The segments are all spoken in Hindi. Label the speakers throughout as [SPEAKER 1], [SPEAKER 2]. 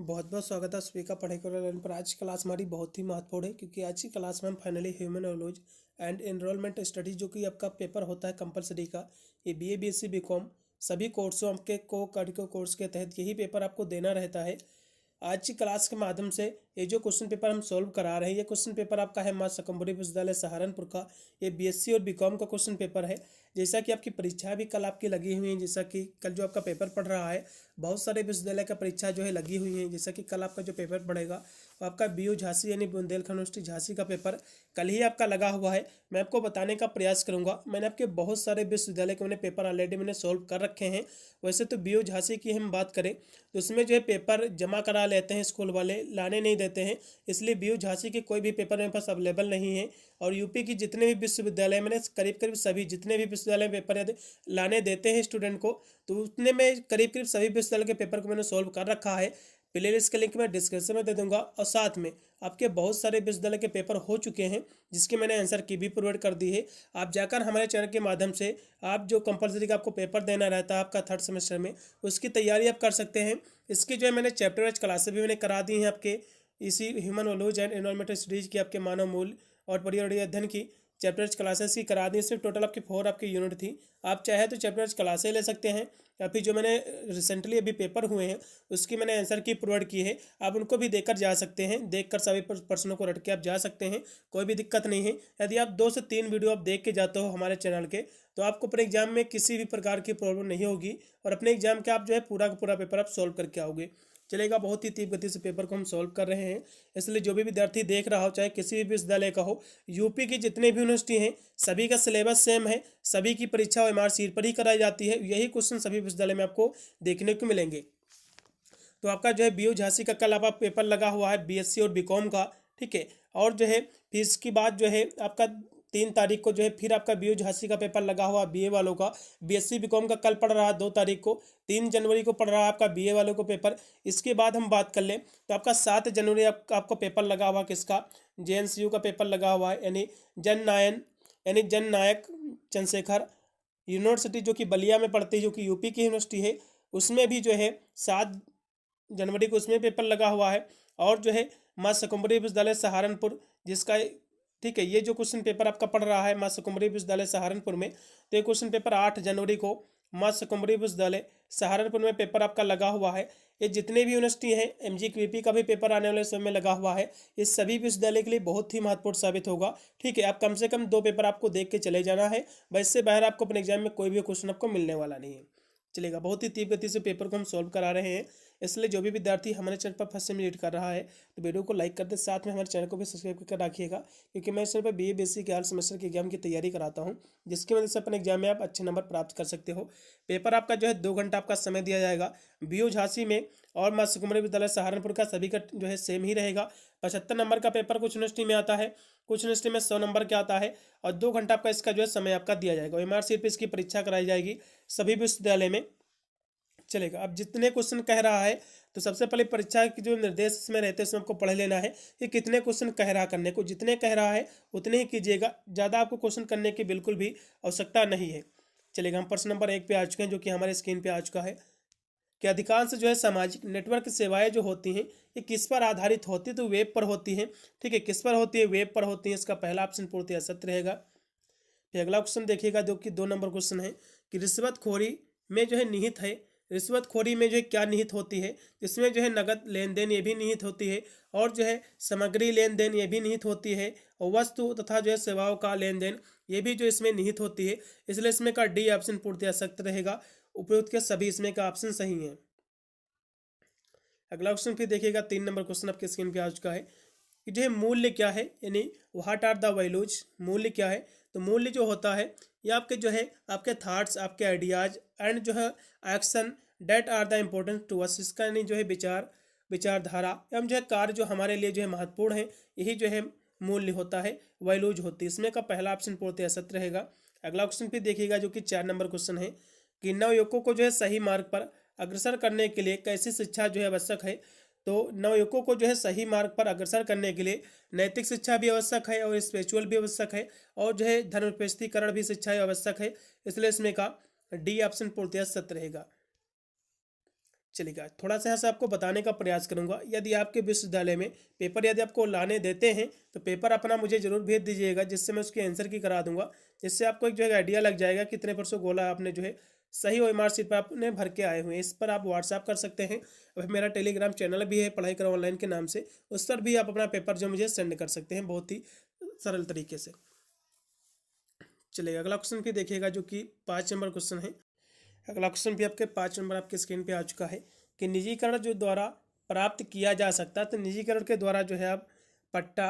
[SPEAKER 1] बहुत बहुत स्वागत है सभी का पढ़ाई करो लर्न पर। आज की क्लास हमारी बहुत ही महत्वपूर्ण है क्योंकि आज की क्लास में हम finally human knowledge and enrolment studies जो कि आपका पेपर होता है कंपलसरी का, ये बीए बीएससी बीकॉम सभी कोर्सों आपके को कार्डिको कोर्स के तहत यही पेपर आपको देना रहता है। आज की क्लास के माध्यम से ये जो क्वेश्चन पेपर हम सॉल्व करा रहे हैं, ये क्वेश्चन पेपर आपका है माँ शाकंभरी विश्वविद्यालय सहारनपुर का। ये बीएससी और बीकॉम का क्वेश्चन पेपर है। जैसा कि आपकी परीक्षा भी कल आपकी लगी हुई है, जैसा कि कल जो आपका पेपर पढ़ रहा है, बहुत सारे विश्वविद्यालय का परीक्षा जो है लगी हुई है। जैसा कि कल आपका जो पेपर पड़ेगा वो आपका बीयू झांसी यानी बुंदेलखंड यूनिवर्सिटी झांसी का पेपर कल ही आपका लगा हुआ है। मैं आपको बताने का प्रयास करूंगा। मैंने आपके बहुत सारे विश्वविद्यालय के मैंने पेपर ऑलरेडी मैंने सॉल्व कर रखे हैं। वैसे तो बीयू झांसी की हम बात करें तो उसमें जो है पेपर जमा करा लेते हैं स्कूल वाले, लाने नहीं देते हैं, इसलिए बीयू झांसी के कोई भी पेपर मेरे पास अवेलेबल नहीं है। और यूपी की जितने भी विश्वविद्यालय मैंने करीब करीब सभी जितने भी विश्वविद्यालय में पेपर यदि लाने देते हैं स्टूडेंट को, तो उतने में करीब करीब सभी विश्वविद्यालय के पेपर को मैंने सॉल्व कर रखा है। प्ले लिस्ट का लिंक मैं डिस्क्रिप्शन में दे दूंगा और साथ में आपके बहुत सारे विश्वविद्यालय के पेपर हो चुके हैं जिसके मैंने आंसर की भी प्रोवाइड कर दी है। आप जाकर हमारे चैनल के माध्यम से आप जो कंपलसरी का आपको पेपर देना रहता है आपका थर्ड सेमेस्टर में, उसकी तैयारी आप कर सकते हैं। इसकी जो है मैंने चैप्टर वाइज क्लासेस भी मैंने करा दी हैं आपके इसी human knowledge and environmental studies की, आपके मानव मूल और पर्यावरणीय अध्ययन की चैप्टर क्लासेस की करा दी। सिर्फ टोटल आपकी 4 आपकी यूनिट थी। आप चाहे तो चैप्टर क्लासेस ले सकते हैं या फिर जो मैंने रिसेंटली अभी पेपर हुए हैं उसकी मैंने आंसर की प्रोवाइड की है, आप उनको भी देखकर जा सकते हैं। देखकर सभी प्रश्नों को रट के आप जा सकते हैं, कोई भी दिक्कत नहीं है। यदि आप 2 से 3 वीडियो आप देख के जाते हो हमारे चैनल के, तो आपको अपने एग्जाम में किसी भी प्रकार की प्रॉब्लम नहीं होगी और अपने एग्जाम के आप जो है पूरा का पूरा पेपर आप सॉल्व करके आओगे। चलेगा, बहुत ही तीव्र गति से पेपर को हम सॉल्व कर रहे हैं। इसलिए जो भी विद्यार्थी देख रहा हो, चाहे किसी भी विश्वविद्यालय का हो, यूपी की जितने भी यूनिवर्सिटी हैं सभी का सिलेबस सेम है, सभी की परीक्षा ओएमआर सीट पर ही कराई जाती है। यही क्वेश्चन सभी विश्वविद्यालय में आपको देखने को मिलेंगे। तो आपका जो है बीयू झांसी का कल आपका पेपर लगा हुआ है बीएससी और बीकॉम का, ठीक है। और जो है फिर इसके बाद जो है आपका 3 तारीख को जो है फिर आपका बीयू झांसी का पेपर लगा हुआ बीए वालों का। बीएससी बीकॉम का कल पढ़ रहा है 2 तारीख को, 3 जनवरी को पढ़ रहा है आपका बीए वालों को पेपर। इसके बाद हम बात कर लें तो आपका 7 जनवरी आपको पेपर लगा हुआ किसका, जेएनसीयू का पेपर लगा हुआ है, यानी जन नायक चंद्रशेखर यूनिवर्सिटी जो कि बलिया में पड़ती है, जो कि यूपी की यूनिवर्सिटी है। उसमें भी जो है 7 जनवरी को उसमें पेपर लगा हुआ है। और जो है माँ शाकंभरी विश्वविद्यालय सहारनपुर जिसका, ठीक है, ये जो क्वेश्चन पेपर आपका पढ़ रहा है माँ शाकंभरी विश्वविद्यालय सहारनपुर में, तो ये क्वेश्चन पेपर 8 जनवरी को माँ शाकंभरी विश्वविद्यालय सहारनपुर में पेपर आपका लगा हुआ है। ये जितने भी यूनिवर्सिटी हैं, एमजीक्यूपी का भी पेपर आने वाले समय में लगा हुआ है। ये सभी विश्वविद्यालय के लिए बहुत ही महत्वपूर्ण साबित होगा, ठीक है। आप कम से कम 2 पेपर आपको देख के चले जाना है, बस इससे बाहर आपको अपने एग्जाम में कोई भी क्वेश्चन आपको मिलने वाला नहीं है। चलेगा, बहुत ही तीव्र गति से पेपर को हम सॉल्व करा रहे हैं। इसलिए जो भी विद्यार्थी हमारे चैनल पर फर्स्ट टाइम विजिट कर रहा है तो वीडियो को लाइक कर दे, साथ में हमारे चैनल को भी सब्सक्राइब कर रखिएगा, क्योंकि मैं इस चैनल पर बीए बीएससी के हर सेमेस्टर के एग्जाम की तैयारी कराता हूं, जिसकी वजह से अपने एग्जाम में आप अच्छे नंबर प्राप्त कर सकते हो। पेपर आपका जो है 2 घंटा आपका समय दिया जाएगा। बीयू झांसी में और माँ शाकंभरी विद्यालय सहारनपुर का सभी का जो है सेम ही रहेगा। 75 नंबर का पेपर कुछ यूनिवर्सिटी में आता है, कुछ यूनिवर्सिटी में 100 नंबर का आता है। और 2 घंटा आपका इसका जो है समय आपका दिया जाएगा। ओएमआर सीट पर इसकी परीक्षा कराई जाएगी सभी विश्वविद्यालय में। चलेगा, अब जितने क्वेश्चन कह रहा है तो सबसे पहले परीक्षा के जो निर्देश इसमें रहते हैं उसमें आपको पढ़ लेना है कि कितने क्वेश्चन कह रहा करने को। जितने कह रहा है उतने ही कीजिएगा, ज़्यादा आपको क्वेश्चन करने की बिल्कुल भी आवश्यकता नहीं है। चलेगा, हम प्रश्न नंबर 1 पे आ चुके हैं, जो कि हमारे स्क्रीन पे आ चुका है कि अधिकांश जो है सामाजिक नेटवर्क सेवाएं जो होती हैं ये किस पर आधारित होती है, तो वेब पर होती हैं, ठीक है। किस पर होती है, वेब पर होती है। इसका पहला ऑप्शन पूर्णतः सत्य रहेगा। फिर अगला क्वेश्चन देखिएगा जो कि 2 नंबर क्वेश्चन है कि रिश्वतखोरी में जो है निहित है, रिश्वतखोरी में जो है क्या निहित होती है। इसमें जो है नगद लेन देन ये भी निहित होती है, और जो है सामग्री लेन देन ये भी निहित होती है, और वस्तु तथा जो है सेवाओं का लेन देन ये भी जो इसमें निहित होती है। इसलिए इसमें का डी ऑप्शन पूर्णतः सत्य रहेगा। उपयुक्त के सभी इसमें का ऑप्शन सही है। अगला क्वेश्चन फिर देखिएगा 3 नंबर क्वेश्चन आपके स्क्रीन पे आ चुका है कि जो है मूल्य क्या है, यानी व्हाट आर द वैल्यूज, मूल्य क्या है। तो मूल्य जो होता है ये आपके जो है आपके थॉट्स, आपके आइडियाज एंड जो है action that are the important to us. इसका यानी जो है विचारधारा एवं जो है कार्य जो हमारे लिए जो है महत्वपूर्ण है, यही जो है मूल्य होता है, वैल्यूज होती है। इसमें का पहला ऑप्शन पूर्णतः सत्य रहेगा। अगला क्वेश्चन फिर देखिएगा जो कि 4 नंबर क्वेश्चन है कि नवयुवकों को जो है सही मार्ग पर अग्रसर करने के लिए कैसी शिक्षा जो है आवश्यक है। तो नवयुवकों को जो है सही मार्ग पर अग्रसर करने के लिए नैतिक शिक्षा भी आवश्यक है और स्पिरिचुअल भी आवश्यक है, और जो है धर्म निरपेक्षीकरण भी शिक्षा आवश्यक है। इसलिए इसमें का डी ऑप्शन पूर्णतः सत्य रहेगा। चलेगा, थोड़ा सा यहाँ से आपको बताने का प्रयास करूंगा। यदि आपके विश्वविद्यालय में पेपर यदि आपको लाने देते हैं तो पेपर अपना मुझे जरूर भेज दीजिएगा, जिससे मैं उसके आंसर की करा दूंगा। जिससे आपको एक जो है आइडिया लग जाएगा कितने परसों गोला आपने जो है सही OMR शीट पर आपने भर के आए हुए हैं। इस पर आप व्हाट्सएप कर सकते हैं। और मेरा टेलीग्राम चैनल भी है पढ़ाई करो ऑनलाइन के नाम से, उस पर भी आप अपना पेपर जो मुझे सेंड कर सकते हैं बहुत ही सरल तरीके से। चलिए अगला क्वेश्चन भी देखिएगा जो कि 5 नंबर क्वेश्चन है। अगला क्वेश्चन भी आपके 5 नंबर आपके स्क्रीन पे आ चुका है कि निजीकरण जो द्वारा प्राप्त किया जा सकता है। तो निजीकरण के द्वारा जो है आप पट्टा,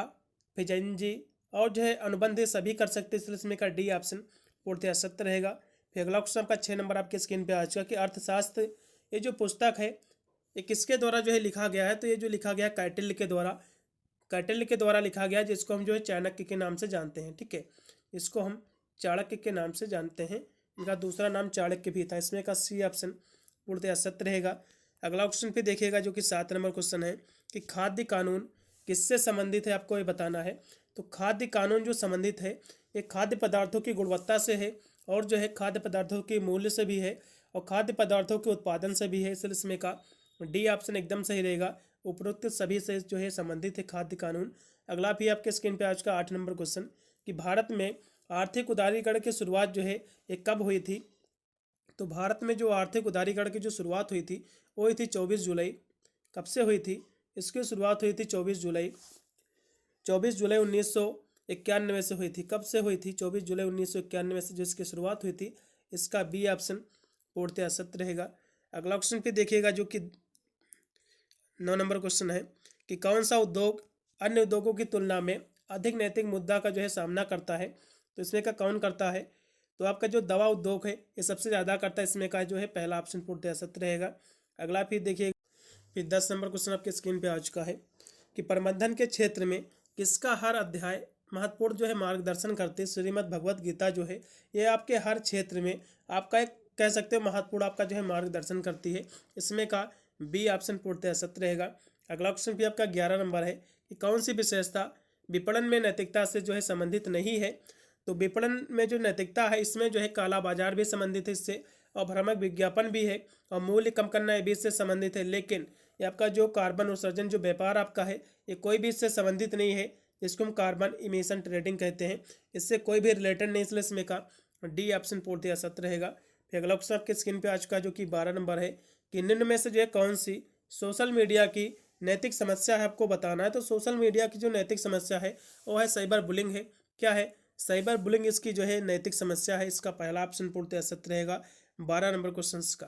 [SPEAKER 1] फिजंजी और जो है अनुबंध सभी कर सकते हैं, इसलिए इसमें का डी ऑप्शन पूर्णतः सत्य रहेगा। फिर अगला क्वेश्चन आपका 6 नंबर आपके स्क्रीन पे आ चुका कि अर्थशास्त्र ये जो पुस्तक है ये किसके द्वारा जो है लिखा गया है। तो ये जो लिखा गया कौटिल्य के द्वारा, कौटिल्य के द्वारा लिखा गया, जिसको हम जो है चाणक्य के नाम से जानते हैं। ठीक है, इसको हम चाणक्य के नाम से जानते हैं। इनका दूसरा नाम चाणक्य भी था। इसमें का सी ऑप्शन पूर्णतः सत्य रहेगा। अगला क्वेश्चन पे देखिएगा जो कि 7 नंबर क्वेश्चन है कि खाद्य कानून किससे संबंधित है, आपको ये बताना है। तो खाद्य कानून जो संबंधित है ये खाद्य पदार्थों की गुणवत्ता से है और जो है खाद्य पदार्थों के मूल्य से भी है और खाद्य पदार्थों के उत्पादन से भी है, इसलिए इसमें का डी ऑप्शन एकदम सही रहेगा। उपरोक्त सभी से जो है संबंधित है खाद्य कानून। अगला भी आपके स्क्रीन पे आज का 8 नंबर क्वेश्चन कि भारत में आर्थिक उदारीकरण की शुरुआत जो है ये कब हुई थी। तो भारत में जो आर्थिक उदारीकरण की जो शुरुआत हुई थी वो हुई थी 24 जुलाई। कब से हुई थी, इसकी शुरुआत हुई थी 24 जुलाई 1991 से हुई थी। कब से हुई थी, 24 जुलाई 1991 से जो इसकी शुरुआत हुई थी। इसका बी ऑप्शन पूर्णतः सत्य रहेगा। अगला क्वेश्चन पे देखिएगा जो कि 9 नंबर क्वेश्चन है कि कौन सा उद्योग अन्य उद्योगों की तुलना में अधिक नैतिक मुद्दा का जो है सामना करता है। तो इसमें का कौन करता है, तो आपका जो दवा उद्योग है ये सबसे ज़्यादा करता है। इसमें का जो है पहला ऑप्शन पूर्णतः सत्य रहेगा। अगला फिर देखिए, फिर 10 नंबर क्वेश्चन आपके स्क्रीन पे आ चुका है कि प्रबंधन के क्षेत्र में किसका हर अध्याय महत्वपूर्ण जो है मार्गदर्शन करते। श्रीमद् भगवत गीता जो है ये आपके हर क्षेत्र में आपका एक कह सकते हो महत्वपूर्ण आपका जो है मार्गदर्शन करती है। इसमें का बी ऑप्शन पूर्णतः सत्य रहेगा। अगला क्वेश्चन भी आपका 11 नंबर है कि कौन सी विशेषता विपणन में नैतिकता से जो है संबंधित नहीं है। तो विपणन में जो नैतिकता है इसमें जो है काला बाजार भी संबंधित है इससे, और भ्रामक विज्ञापन भी है, और मूल्य कम करना ये भी इससे संबंधित है। लेकिन ये आपका जो कार्बन उत्सर्जन जो व्यापार आपका है ये कोई भी इससे संबंधित नहीं है, जिसको हम कार्बन इमिशन ट्रेडिंग कहते हैं। इससे कोई भी रिलेटेड नहीं, इसलिए इसमें का डी ऑप्शन पूर्णतः सत्य रहेगा। फिर अगला क्वेश्चन आपके स्क्रीन पे आ चुका है जो कि 12 नंबर है कि निम्न में से जो है कौन सी सोशल मीडिया की नैतिक समस्या है, आपको बताना है। तो सोशल मीडिया की जो नैतिक समस्या है वो है साइबर बुलिंग है। क्या है, साइबर बुलिंग इसकी जो है नैतिक समस्या है। इसका पहला ऑप्शन पूर्णतः सत्य रहेगा 12 नंबर क्वेश्चन का।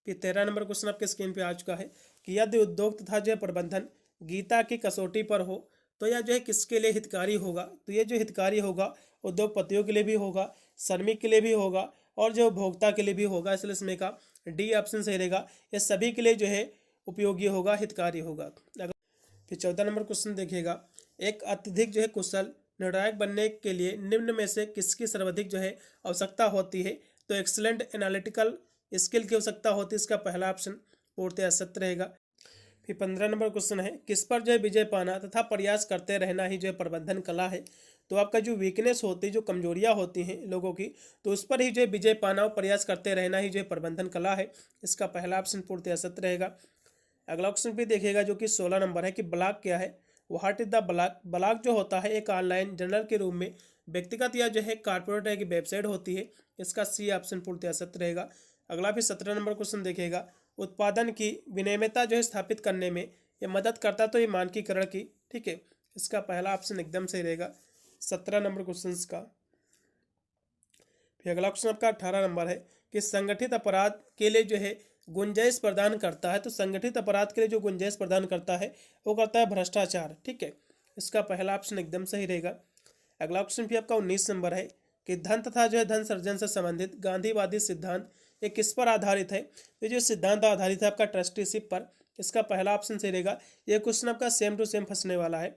[SPEAKER 1] फिर 13 नंबर क्वेश्चन आपके स्क्रीन पे आ चुका है कि यदि उद्योग तथा जो है प्रबंधन गीता की कसौटी पर हो तो यह जो है किसके लिए हितकारी होगा। तो ये जो हितकारी होगा उद्योगपतियों के लिए भी होगा, श्रमिक के लिए भी होगा और जो उपभोक्ता के लिए भी होगा, इसलिए इसमें का डी ऑप्शन सही रहेगा। ये सभी के लिए जो है उपयोगी होगा, हितकारी होगा। फिर 14 नंबर क्वेश्चन देखिएगा, एक अत्यधिक जो है कुशल निर्णायक बनने के लिए निम्न में से किसकी सर्वाधिक जो है आवश्यकता होती है। तो एक्सीलेंट एनालिटिकल स्किल की आवश्यकता होती है। इसका पहला ऑप्शन पूर्णतः सत्य रहेगा। फिर 15 नंबर क्वेश्चन है किस पर जो है विजय पाना तथा प्रयास करते रहना ही जो है प्रबंधन कला है। तो आपका जो वीकनेस होती है, जो कमजोरियां होती हैं लोगों की, तो उस पर ही जो है विजय पाना और प्रयास करते रहना ही जो है प्रबंधन कला है। इसका पहला ऑप्शन पूर्णतः सत्य रहेगा। अगला क्वेश्चन भी देखिएगा जो कि 16 नंबर है कि ब्लॉग क्या है। What is the blog. Blog जो होता है एक ऑनलाइन जर्नल के रूप में व्यक्तिगत या जो है कारपोरेट की वेबसाइट होती है। इसका सी ऑप्शन पूर्णतः सत्य रहेगा। अगला भी 17 नंबर क्वेश्चन देखिएगा, उत्पादन की विनियमितता जो है स्थापित करने में ये मदद करता तो ये मानकीकरण की। ठीक है, इसका पहला ऑप्शन एकदम सही रहेगा 17 नंबर क्वेश्चन का। फिर अगला क्वेश्चन आपका 18 नंबर है कि संगठित अपराध के लिए जो है गुंजाइश प्रदान करता है। तो संगठित अपराध के लिए जो गुंजाइश प्रदान करता है वो करता है भ्रष्टाचार। ठीक है, इसका पहला ऑप्शन एकदम सही रहेगा। अगला क्वेश्चन भी आपका 19 नंबर है कि धन तथा जो है धन सृजन से संबंधित गांधीवादी सिद्धांत ये किस पर आधारित है। तो जो सिद्धांत आधारित है आपका ट्रस्टीशिप पर। इसका पहला ऑप्शन सही रहेगा। यह क्वेश्चन आपका सेम टू सेम फंसने वाला है।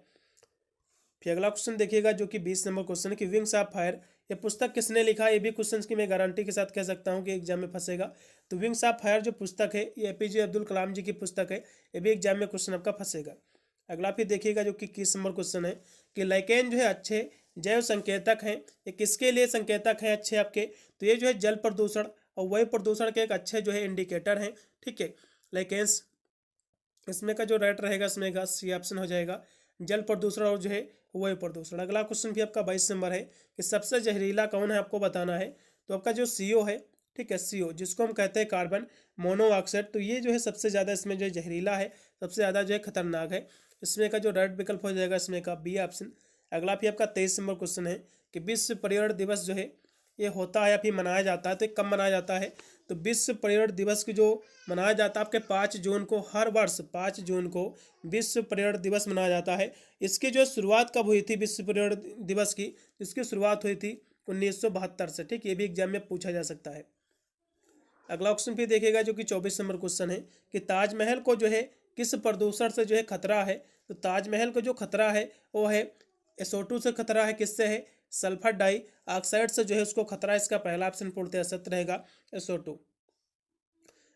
[SPEAKER 1] फिर अगला क्वेश्चन देखिएगा जो कि 20 नंबर क्वेश्चन है कि विंग्स ऑफ फायर ये पुस्तक किसने लिखा। ये भी क्वेश्चन की मैं गारंटी के साथ कह सकता हूँ कि एग्जाम में फंसेगा। तो विंग्स ऑफ फायर जो पुस्तक है ये APJ अब्दुल कलाम जी की पुस्तक है। ये भी एग्जाम में क्वेश्चन आपका फंसेगा। अगला फिर देखिएगा जो कि 21 नंबर क्वेश्चन है कि लाइकेन जो है अच्छे जैव संकेतक हैं। ये किसके लिए संकेतक हैं अच्छे आपके। तो ये जो है जल प्रदूषण और वायु प्रदूषण के एक अच्छे जो है इंडिकेटर हैं, ठीक है। लेकिन इसमें का जो राइट रहेगा इसमें का सी ऑप्शन हो जाएगा, जल प्रदूषण और जो है वायु प्रदूषण। अगला क्वेश्चन भी आपका 22 नंबर है कि सबसे जहरीला कौन है, आपको बताना है। तो आपका जो CO है, ठीक है, CO जिसको हम कहते हैं कार्बन मोनोऑक्साइड, तो ये जो है सबसे ज़्यादा इसमें जो जहरीला है, सबसे ज़्यादा जो है खतरनाक है। इसमें का जो राइट विकल्प हो जाएगा इसमें का बी ऑप्शन। अगला भी आपका 23 नंबर क्वेश्चन है कि विश्व पर्यावरण दिवस जो है ये होता है या फिर मनाया जाता है, तो कब मनाया जाता है। तो विश्व पर्यावरण दिवस की जो मनाया जाता है आपके 5 जून को, हर वर्ष 5 जून को विश्व पर्यावरण दिवस मनाया जाता है। इसकी जो शुरुआत कब हुई थी विश्व पर्यावरण दिवस की, इसकी शुरुआत हुई थी 1972 से, ठीक। ये भी एग्जाम में पूछा जा सकता है। अगला क्वेश्चन भी देखिएगा जो कि 24 नंबर क्वेश्चन है कि ताजमहल को जो है किस प्रदूषण से जो है खतरा है। तो ताजमहल को जो खतरा है वो है SO2 से खतरा है। किससे है, सल्फर डाइऑक्साइड से जो है उसको खतरा है। इसका पहला ऑप्शन पूर्णतः सत्य रहेगा, SO2।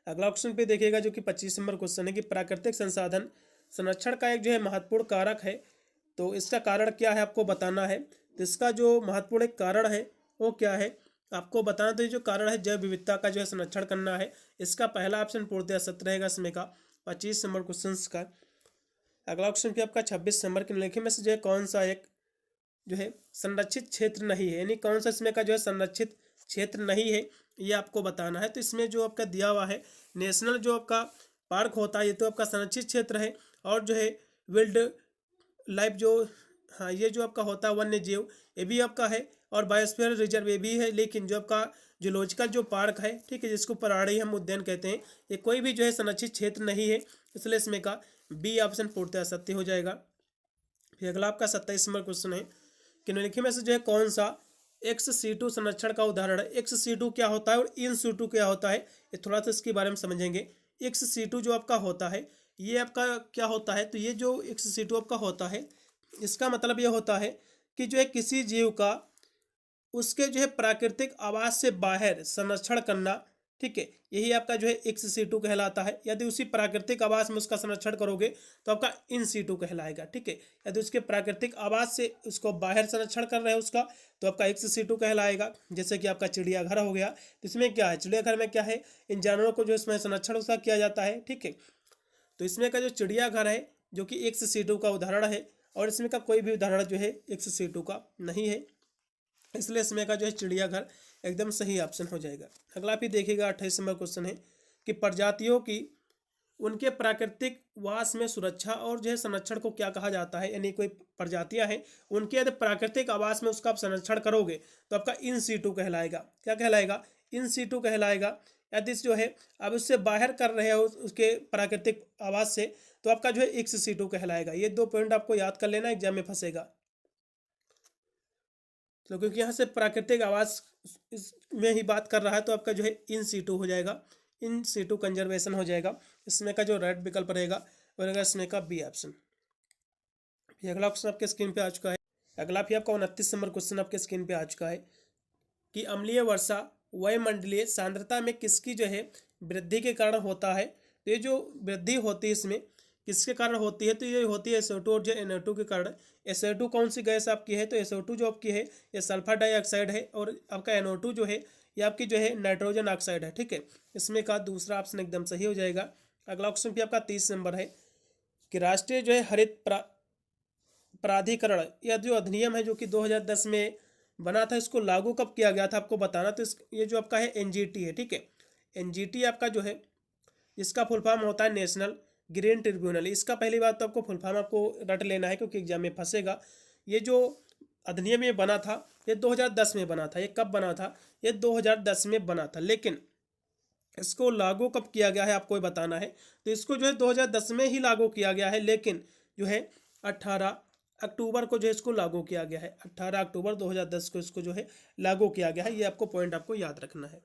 [SPEAKER 1] अगला क्वेश्चन पे देखिएगा जो कि 25 नंबर क्वेश्चन है कि प्राकृतिक संसाधन संरक्षण का एक जो है महत्वपूर्ण कारक है, तो इसका कारण क्या है आपको बताना है। तो इसका जो महत्वपूर्ण एक कारण है वो क्या है आपको बताना। तो ये जो कारण है जैव विविधता का जो है संरक्षण करना है। इसका पहला ऑप्शन पूर्णतः सत्य रहेगा इसमें का 25 नंबर क्वेश्चन का। अगला क्वेश्चन भी आपका 26 नंबर के निम्नलिखित में से जो है कौन सा एक जो है संरक्षित क्षेत्र नहीं है, यानी कौन सा इसमें का जो है संरक्षित क्षेत्र नहीं है, ये आपको बताना है। तो इसमें जो आपका दिया हुआ है नेशनल जो आपका पार्क होता है, ये तो आपका संरक्षित क्षेत्र है। और जो है विल्ड लाइफ जो, हाँ, ये जो आपका होता है वन्य जीव, ये भी आपका है। और बायोस्फीयर रिजर्व ये भी है। लेकिन जो आपका जूलॉजिकल जो पार्क है, ठीक है, जिसको प्राणी हम उद्यान कहते हैं, ये कोई भी जो है संरक्षित क्षेत्र नहीं है। इसलिए इसमें का बी ऑप्शन पूर्णतः सत्य हो जाएगा। फिर अगला आपका 27 नंबर क्वेश्चन है कि निम्नलिखित में से जो है कौन सा ex-situ संरक्षण का उदाहरण है। ex-situ क्या होता है और in-situ क्या होता है, ये थोड़ा सा इसके बारे में समझेंगे। ex-situ जो आपका होता है ये आपका क्या होता है। तो ये जो ex-situ आपका होता है इसका मतलब ये होता है कि जो है किसी जीव का उसके जो है प्राकृतिक आवास से बाहर संरक्षण करना, ठीक है, यही आपका जो है ex-situ कहलाता है। यदि उसी प्राकृतिक आवास में उसका संरक्षण करोगे तो आपका in-situ कहलाएगा, ठीक है। यदि उसके प्राकृतिक आवास से उसको बाहर संरक्षण कर रहे हो उसका, तो आपका ex-situ कहलाएगा। जैसे कि आपका चिड़ियाघर हो गया, तो इसमें क्या है, चिड़ियाघर में क्या है, इन जानवरों को जो इसमें संरक्षण उसका किया जाता है, ठीक है। तो इसमें का जो चिड़ियाघर है जो कि ex-situ का उदाहरण है, और इसमें का कोई भी उदाहरण जो है ex-situ का नहीं है। इसलिए इसमें का जो है चिड़ियाघर एकदम सही ऑप्शन हो जाएगा। अगला भी देखिएगा 28 नंबर क्वेश्चन है कि प्रजातियों की उनके प्राकृतिक वास में सुरक्षा और जो है संरक्षण को क्या कहा जाता है। यानी कोई प्रजातियां हैं उनके यदि प्राकृतिक आवास में उसका आप संरक्षण करोगे तो आपका in-situ कहलाएगा। क्या कहलाएगा, in-situ कहलाएगा। यदि जो है अब उससे बाहर कर रहे हो उसके प्राकृतिक आवास से, तो आपका जो है ex-situ कहलाएगा। ये 2 पॉइंट आपको याद कर लेना, एग्जाम में फंसेगा। तो क्योंकि यहाँ से प्राकृतिक आवास में ही बात कर रहा है, तो आपका जो है in-situ हो जाएगा, in-situ कंजर्वेशन हो जाएगा। इसमें का जो राइट विकल्प रहेगा वो रहेगा इसमें का बी ऑप्शन। फिर अगला क्वेश्चन आपके स्क्रीन पे आ चुका है। अगला भी आपका 29 नंबर क्वेश्चन आपके स्क्रीन पे आ चुका है कि अम्लीय वर्षा वायुमंडलीय सांद्रता में किसकी जो है वृद्धि के कारण होता है। तो ये जो वृद्धि होती है इसमें किसके कारण होती है, तो ये होती है SO2 और जो NO2 के कारण। SO2 कौन सी गैस आपकी है, तो SO2 जो आपकी है ये सल्फर डाइऑक्साइड है, और आपका NO2 जो है ये आपकी जो है नाइट्रोजन ऑक्साइड है, ठीक है। इसमें का दूसरा ऑप्शन एकदम सही हो जाएगा। अगला क्वेश्चन भी आपका 30 नंबर है कि राष्ट्रीय जो है हरित प्राधिकरण, यह जो अधिनियम है जो कि 2010 में बना था, इसको लागू कब किया गया था आपको बताना। तो ये जो आपका है NGT है, ठीक है। NGT आपका जो है इसका फुल फॉर्म होता है नेशनल ग्रीन ट्रिब्यूनल। इसका पहली बात तो आपको फुल फॉर्म आपको रट लेना है क्योंकि एग्जाम में फंसेगा। ये जो अधिनियम ये बना था ये 2010 में बना था। ये कब बना था, ये 2010 में बना था, लेकिन इसको लागू कब किया गया है आपको बताना है। तो इसको जो है 2010 में ही लागू किया गया है, लेकिन जो है 18 अक्टूबर को जो है इसको लागू किया गया है। 18 अक्टूबर 2010 को इसको जो है लागू किया गया है। ये आपको पॉइंट आपको याद रखना है।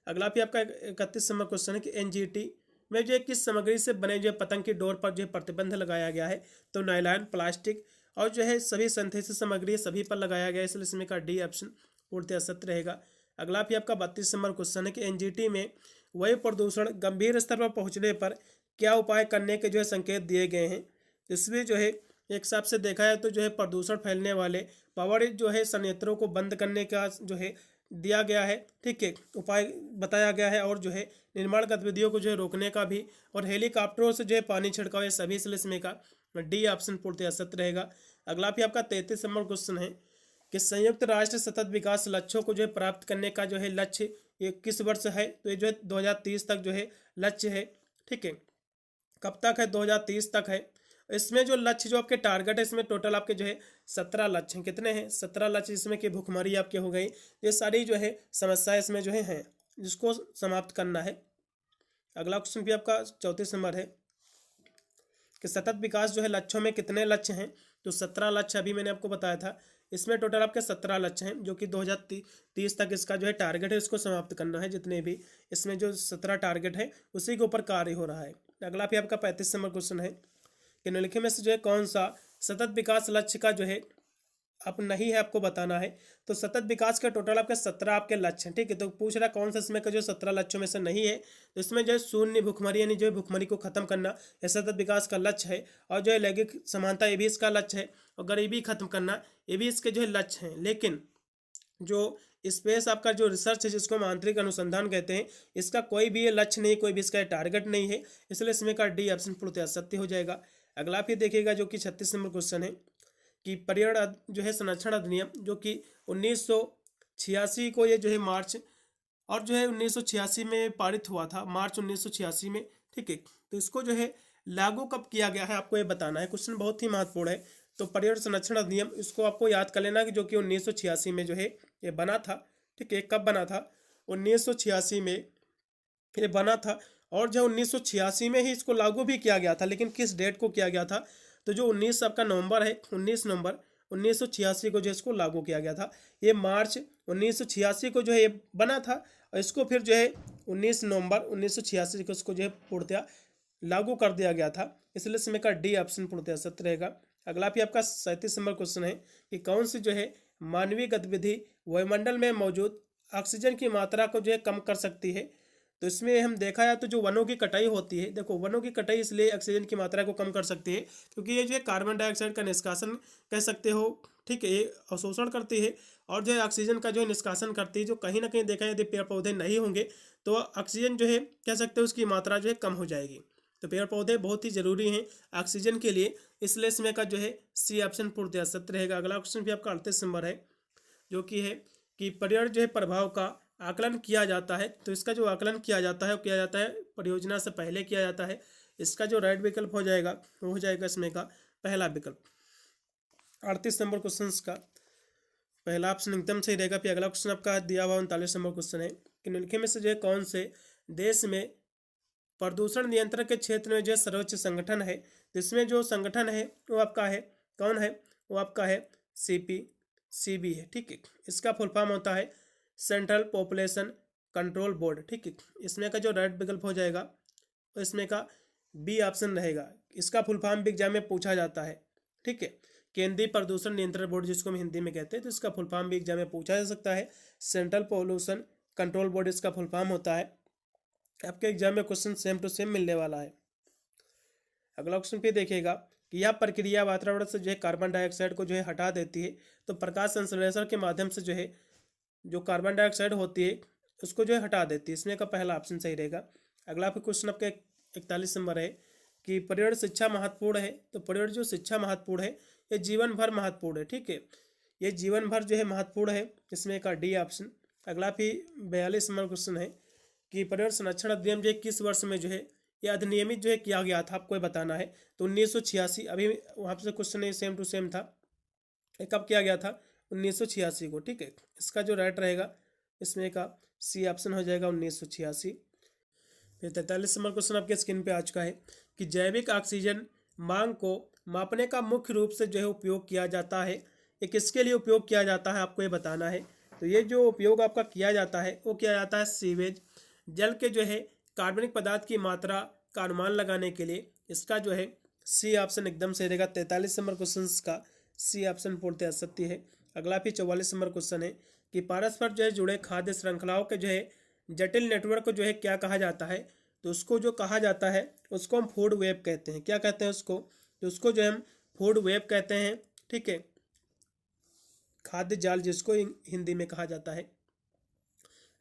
[SPEAKER 1] अगला भी आपका 31 नंबर क्वेश्चन है कि NGT में जो किस सामग्री से बने जो पतंग की डोर पर जो है प्रतिबंध लगाया गया है। तो नायलॉन, प्लास्टिक और जो है सभी सिंथेसिस सामग्री सभी पर लगाया गया है। इसलिए इसमें का डी ऑप्शन पूर्णतः सत्य रहेगा। अगला भी आपका 32 नंबर क्वेश्चन है कि NGT में वायु प्रदूषण गंभीर स्तर पर पहुंचने पर क्या उपाय करने के जो है संकेत दिए गए हैं। इसमें जो है एक हिसाब से देखा है तो जो है प्रदूषण फैलने वाले पावर जो है संयंत्रों को बंद करने का जो है दिया गया है, ठीक है, उपाय बताया गया है, और जो है निर्माण गतिविधियों को जो है रोकने का भी, और हेलीकॉप्टरों से जो है पानी छिड़काव, ये सभी इसलिए इसमें का डी ऑप्शन पूर्णतः सत्य रहेगा। अगला भी आपका 33 नंबर क्वेश्चन है कि संयुक्त राष्ट्र सतत विकास लक्ष्यों को जो है प्राप्त करने का जो है लक्ष्य ये किस वर्ष है, तो ये जो है 2030 तक जो है लक्ष्य है, ठीक है। कब तक है? 2030 तक है। इसमें जो लक्ष्य जो आपके टारगेट है, इसमें टोटल आपके जो है 17 लक्ष्य हैं। कितने हैं? 17 लक्ष्य, जिसमें कि भुखमरी आपके हो गई, ये सारी जो है समस्याएं इसमें जो है हैं, जिसको समाप्त करना है। अगला क्वेश्चन भी आपका 34 नंबर है कि सतत विकास जो है लक्ष्यों में कितने लक्ष्य हैं, तो 17 लक्ष्य अभी मैंने आपको बताया था। इसमें टोटल आपके 17 लक्ष्य हैं, जो कि 2030 तक इसका जो है टारगेट है, इसको समाप्त करना है। जितने भी इसमें जो 17 टारगेट है उसी के ऊपर कार्य हो रहा है। अगला भी आपका 35 नंबर क्वेश्चन है कि निम्नलिखित में से जो है कौन सा सतत विकास लक्ष्य का जो है अब नहीं है, आपको बताना है। तो सतत विकास के टोटल आपके 17 आपके लक्ष्य हैं, ठीक है। तो पूछ रहा कौन सा इसमें का जो 17 लक्ष्यों में से नहीं है, तो इसमें जो है शून्य भुखमरी, यानी जो है भुखमरी को खत्म करना, यह सतत विकास का लक्ष्य है। और जो है लैंगिक समानता, ये भी इसका लक्ष्य है। और गरीबी खत्म करना, ये भी इसके जो है लक्ष्य हैं। लेकिन जो स्पेस आपका जो रिसर्च है, जिसको हम आंतरिक अनुसंधान कहते हैं, इसका कोई भी ये लक्ष्य नहीं, कोई भी इसका टारगेट नहीं है, इसलिए इसमें का डी ऑप्शन पूर्णतः सत्य हो जाएगा। अगला फिर देखिएगा जो कि 36 नंबर क्वेश्चन है कि पर्यावरण जो है संरक्षण अधिनियम, जो कि 1986 को ये जो है मार्च, और जो है 1986 में पारित हुआ था, मार्च 1986 में, ठीक है। तो इसको जो है लागू कब किया गया है, आपको ये बताना है। क्वेश्चन बहुत ही महत्वपूर्ण है। तो पर्यावरण संरक्षण अधिनियम, इसको आपको याद कर लेना कि जो कि 1986 में जो है ये बना था, ठीक है। कब बना था? 1986 में ये बना था। और जो 1986 में ही इसको लागू भी किया गया था, लेकिन किस डेट को किया गया था? तो जो 19 आपका नवंबर है, 19 नवंबर 1986 को जो इसको लागू किया गया था। ये मार्च 1986 को जो है ये बना था, और इसको फिर जो है 19 नवंबर 1986 को इसको जो है पूर्णतः लागू कर दिया गया था। इसलिए इसमें का डी ऑप्शन पूर्णतः सत्य रहेगा। अगला भी आपका 37 नंबर क्वेश्चन है कि कौन सी जो है मानवीय गतिविधि वायुमंडल में मौजूद ऑक्सीजन की मात्रा को जो है कम कर सकती है। तो इसमें हम देखा जाए तो जो वनों की कटाई होती है, देखो वनों की कटाई इसलिए ऑक्सीजन की मात्रा को कम कर सकती है क्योंकि ये जो है कार्बन डाइऑक्साइड का निष्कासन कह सकते हो, ठीक है, ये अवशोषण करती है, और जो है ऑक्सीजन का जो है निष्कासन करती है। जो कहीं ना कहीं देखा है, यदि पेड़ पौधे नहीं होंगे तो ऑक्सीजन जो है कह सकते हो उसकी मात्रा जो है कम हो जाएगी। तो पेड़ पौधे बहुत ही जरूरी हैं ऑक्सीजन के लिए, इसलिए इसमें का जो है सी ऑप्शन पूर्णतः सत्य रहेगा। अगला क्वेश्चन भी आपका 38 नंबर है, जो कि है कि पर्यावरण जो है प्रभाव का आकलन किया जाता है। तो इसका जो आकलन किया जाता है वो किया जाता है परियोजना से पहले किया जाता है। इसका जो राइट विकल्प हो जाएगा वो हो जाएगा इसमें का पहला विकल्प। 38 नंबर क्वेश्चन का पहला ऑप्शन एकदम सही रहेगा। फिर अगला क्वेश्चन आपका दिया हुआ 39 नंबर क्वेश्चन है कि निम्नलिखित में से जो है कौन से देश में प्रदूषण नियंत्रण के क्षेत्र में जो सर्वोच्च संगठन है। तो इसमें जो संगठन है वो आपका है, कौन है? वो आपका है CPCB है, ठीक है। इसका फुल फॉर्म होता है सेंट्रल पॉपुलेशन कंट्रोल बोर्ड, ठीक है। इसमें का जो राइट विकल्प हो जाएगा तो इसमें का बी ऑप्शन रहेगा। इसका फुल फॉर्म भी एग्जाम में पूछा जाता है, ठीक है। केंद्रीय प्रदूषण नियंत्रण बोर्ड, जिसको हम हिंदी में कहते हैं, तो इसका फुल फॉर्म भी एग्जाम में पूछा जा सकता है। सेंट्रल पॉल्यूशन कंट्रोल बोर्ड इसका फुल फॉर्म होता है। आपके एग्जाम में क्वेश्चन सेम टू सेम मिलने वाला है। अगला क्वेश्चन पे देखिएगा कि यह प्रक्रिया वातावरण से जो है कार्बन डाइऑक्साइड को जो है हटा देती है। तो प्रकाश संश्लेषण के माध्यम से जो है जो कार्बन डाइऑक्साइड होती है उसको जो है हटा देती है। इसमें का पहला ऑप्शन सही रहेगा। अगला फिर क्वेश्चन आपका 41 नंबर है कि पर्यावरण शिक्षा महत्वपूर्ण है। तो पर्यावरण जो शिक्षा महत्वपूर्ण है ये जीवन भर महत्वपूर्ण है, ठीक है। ये जीवन भर जो है महत्वपूर्ण है, इसमें का डी ऑप्शन। अगला फिर 42 नंबर क्वेश्चन है कि पर्यावरण संरक्षण अधिनियम जो है किस वर्ष में जो है ये अधिनियमित जो है किया गया था, आपको बताना है। तो 1986, अभी वहाँ से क्वेश्चन सेम टू सेम था। ये कब किया गया था? 1986 को, ठीक है। इसका जो राइट रहेगा इसमें का सी ऑप्शन हो जाएगा 1986। फिर 43 नंबर क्वेश्चन आपके स्क्रीन पे आ चुका है कि जैविक ऑक्सीजन मांग को मापने का मुख्य रूप से जो है उपयोग किया जाता है। ये किसके लिए उपयोग किया जाता है, आपको ये बताना है। तो ये जो उपयोग आपका किया जाता है वो किया जाता है सीवेज, जल के जो है कार्बनिक पदार्थ की मात्रा का अनुमान लगाने के लिए। इसका जो है सी ऑप्शन एकदम सही रहेगा। 43 नंबर क्वेश्चन का सी ऑप्शन पूर्णतः सत्य है। अगला फिर 44 नंबर क्वेश्चन है कि परस्पर जो है जुड़े खाद्य श्रृंखलाओं के जो है जटिल नेटवर्क को जो है क्या कहा जाता है। तो उसको जो कहा जाता है उसको हम फूड वेब कहते हैं। क्या कहते हैं उसको? तो उसको जो हम फूड वेब कहते हैं, ठीक है। खाद्य जाल जिसको हिंदी में कहा जाता है।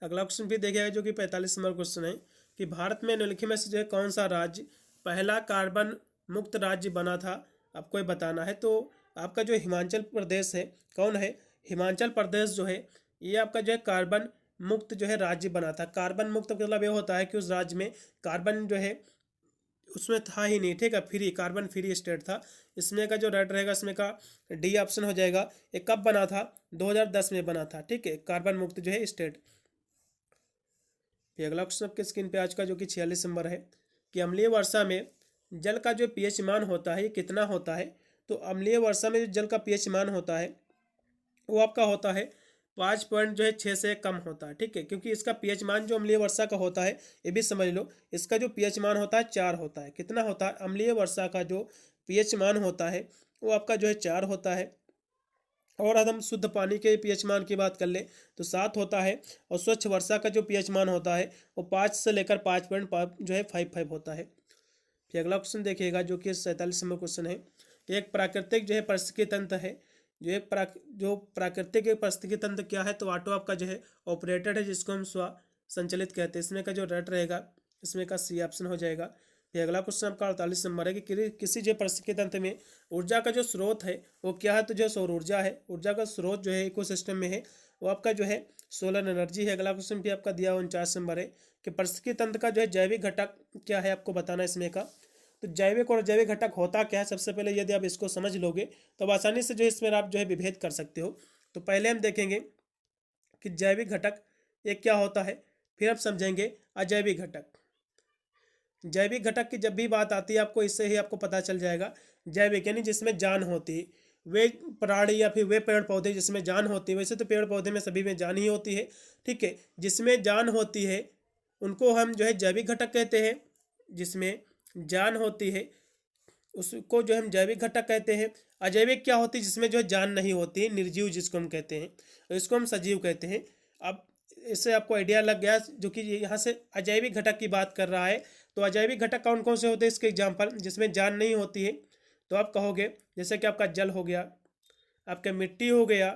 [SPEAKER 1] अगला क्वेश्चन भी देखिएगा जो कि 45 नंबर क्वेश्चन है कि भारत में निम्नलिखित में से जो है कौन सा राज्य पहला कार्बन मुक्त राज्य बना था, आपको ये बताना है। तो आपका जो हिमाचल प्रदेश है, कौन है, हिमाचल प्रदेश जो है ये आपका जो है कार्बन मुक्त जो है राज्य बना था। कार्बन मुक्त मतलब ये होता है कि उस राज्य में कार्बन जो है उसमें था ही नहीं, ठीक है, फ्री, कार्बन फ्री स्टेट था। इसमें का जो राइट रहेगा इसमें का डी ऑप्शन हो जाएगा। ये कब बना था, 2010 में बना था, ठीक है, कार्बन मुक्त जो है स्टेट। फिर अगला क्वेश्चन आपके स्क्रीन पे आज का जो कि 46 नंबर है कि अम्लीय वर्षा में जल का जो पीएच मान होता है ये कितना होता है। तो अम्लीय वर्षा में जो जल का पीएच मान होता है वो आपका होता है 5.6 से कम होता है, ठीक है, क्योंकि इसका पीएच मान जो अम्लीय वर्षा का होता है ये भी समझ लो, इसका जो पीएच मान होता है 4 होता है। कितना होता है, अम्लीय वर्षा का जो पीएच मान होता है वो आपका जो है 4 होता है। और अगर हम शुद्ध पानी के पीएच मान की बात कर ले तो 7 होता है। और स्वच्छ वर्षा का जो पीएच मान होता है वो 5 से लेकर 5.5 जो है 55 होता है। फिर अगला क्वेश्चन देखिएगा जो कि 47 नंबर क्वेश्चन है कि एक प्राकृतिक जो है पारिस्थितिकी तंत्र है, जो प्राकृतिक एक पारिस्थितिकी तंत्र क्या है, तो ऑटो आपका जो है ऑपरेटेड है जिसको हम स्व संचालित कहते हैं। इसमें का जो रेट रहेगा इसमें का सी ऑप्शन हो जाएगा। फिर अगला क्वेश्चन आपका 48 नंबर है कि किसी जो पारिस्थितिकी तंत्र में ऊर्जा का जो स्रोत है वो क्या है, तो जो सौर ऊर्जा है, ऊर्जा का स्रोत जो है इकोसिस्टम में है वो आपका जो है सोलर एनर्जी है। अगला क्वेश्चन भी आपका दिया 49 नंबर है कि पारिस्थितिकी तंत्र का जो है जैविक घटक क्या है, आपको बताना है इसमें का। तो जैविक और जैविक घटक होता क्या है, सबसे पहले यदि आप इसको समझ लोगे तो अब आसानी से जो है इसमें आप जो है विभेद कर सकते हो। तो पहले हम देखेंगे कि जैविक घटक ये क्या होता है, फिर आप समझेंगे अजैविक घटक। जैविक घटक की जब भी बात आती है आपको इससे ही आपको पता चल जाएगा। जैविक यानी जिसमें जान होती है, वे प्राणी या फिर वे पेड़ पौधे जिसमें जान होती है, वैसे तो पेड़ पौधे में सभी में जान ही होती है, ठीक है, जिसमें जान होती है उनको हम जो है जैविक घटक कहते हैं। जिसमें जान होती है उसको जो हम जैविक घटक कहते हैं। अजैविक क्या होती है, जिसमें जो है जान नहीं होती है, निर्जीव जिसको हम कहते हैं, और इसको हम सजीव कहते हैं। अब इससे आपको आइडिया लग गया जो कि यहाँ से अजैविक घटक की बात कर रहा है। तो अजैविक घटक कौन कौन से होते हैं, इसके एग्जाम्पल जिसमें जान नहीं होती है, तो आप कहोगे जैसे कि आपका जल हो गया, आपका मिट्टी हो गया,